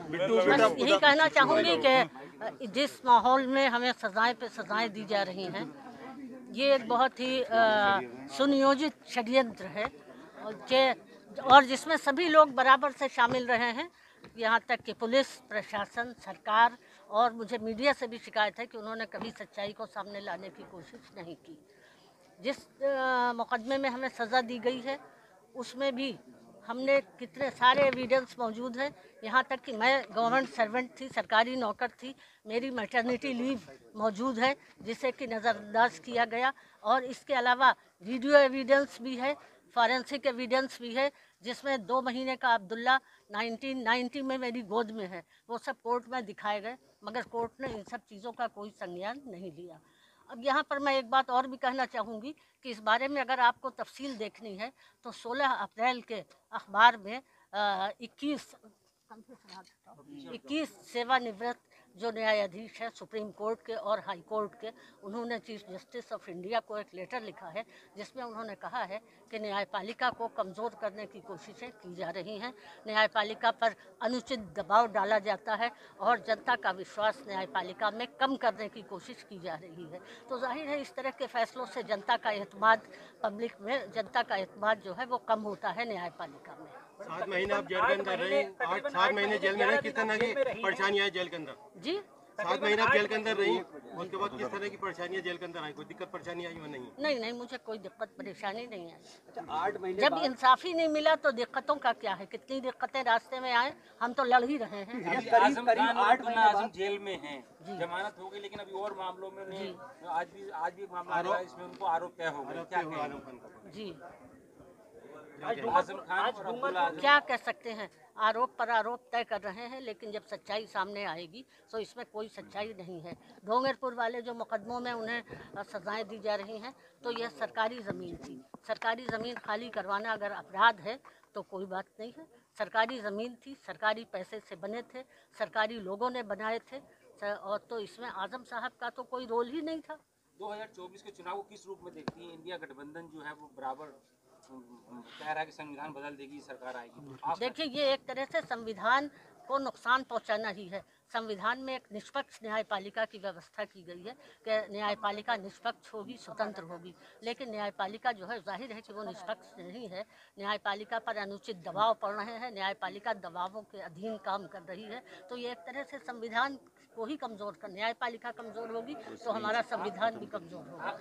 बस यही कहना चाहूँगी कि जिस माहौल में हमें सजाएं पे सजाएं दी जा रही हैं, ये एक बहुत ही सुनियोजित षड्यंत्र है और जिसमें सभी लोग बराबर से शामिल रहे हैं। यहाँ तक कि पुलिस प्रशासन, सरकार और मुझे मीडिया से भी शिकायत है कि उन्होंने कभी सच्चाई को सामने लाने की कोशिश नहीं की। जिस मुकदमे में हमें सज़ा दी गई है उसमें भी हमने कितने सारे एविडेंस मौजूद हैं। यहाँ तक कि मैं गवर्नमेंट सर्वेंट थी, सरकारी नौकर थी, मेरी मैटरनिटी लीव मौजूद है जिसे कि नज़रअंदाज किया गया। और इसके अलावा वीडियो एविडेंस भी है, फॉरेंसिक एविडेंस भी है, जिसमें 2 महीने का अब्दुल्ला 1990 में मेरी गोद में है। वो सब कोर्ट में दिखाए गए, मगर कोर्ट ने इन सब चीज़ों का कोई संज्ञान नहीं लिया। अब यहाँ पर मैं एक बात और भी कहना चाहूँगी कि इस बारे में अगर आपको तफसील देखनी है तो 16 अप्रैल के अखबार में 21 सेवानिवृत्त जो न्यायाधीश हैं सुप्रीम कोर्ट के और हाई कोर्ट के, उन्होंने चीफ जस्टिस ऑफ इंडिया को एक लेटर लिखा है जिसमें उन्होंने कहा है कि न्यायपालिका को कमज़ोर करने की कोशिशें की जा रही हैं, न्यायपालिका पर अनुचित दबाव डाला जाता है और जनता का विश्वास न्यायपालिका में कम करने की कोशिश की जा रही है। तो जाहिर है इस तरह के फैसलों से जनता का एतमाद पब्लिक में, जनता का एतमाद जो है वो कम होता है न्यायपालिका में। 7 महीने आप जेल के अंदर रहे, 7 महीने जेल में रहे, किस तरह की परेशानी आई जेल के अंदर? जी 7 महीने आप जेल के अंदर रही, उसके बाद किस तरह की परेशानियां जेल के अंदर आई? कोई दिक्कत परेशानी आई या नहीं? नहीं, मुझे कोई दिक्कत परेशानी नहीं आई। 8 महीने जब इंसाफ ही नहीं मिला तो दिक्कतों का क्या है? कितनी दिक्कतें रास्ते में आए, हम तो लड़ ही रहे हैं। आजम खान और अब्दुल्ला आजम जेल में हैं, जमानत हो गई, लेकिन अभी और मामलों में आज भी मामला आ रहा है, इसमें उनको आरोप तय हो गया। क्या आजम खान का? जी आजम खान और अब्दुल्ला क्या कह सकते हैं, आरोप पर आरोप तय कर रहे हैं, लेकिन जब सच्चाई सामने आएगी तो इसमें कोई सच्चाई नहीं है। डोंगरपुर वाले जो मुकदमों में उन्हें सजाएं दी जा रही हैं तो यह सरकारी ज़मीन थी। सरकारी ज़मीन खाली करवाना अगर अपराध है तो कोई बात नहीं है। सरकारी ज़मीन थी, सरकारी पैसे से बने थे, सरकारी लोगों ने बनाए थे, और तो इसमें आजम साहब का तो कोई रोल ही नहीं था। 2024 के चुनाव को किस रूप में देखती है? इंडिया गठबंधन जो है वो बराबर कह रहा है कि संविधान बदल देगी, सरकार आएगी। देखिए, ये एक तरह से संविधान को नुकसान पहुंचाना ही है। संविधान में एक निष्पक्ष न्यायपालिका की व्यवस्था की गई है कि न्यायपालिका निष्पक्ष होगी, स्वतंत्र होगी, लेकिन न्यायपालिका जो है जाहिर है कि वो निष्पक्ष नहीं है। न्यायपालिका पर अनुचित दबाव पड़ रहे हैं, न्यायपालिका दबावों के अधीन काम कर रही है। तो ये एक तरह से संविधान को ही कमज़ोर कर, न्यायपालिका कमज़ोर होगी तो हमारा संविधान भी कमज़ोर होगा।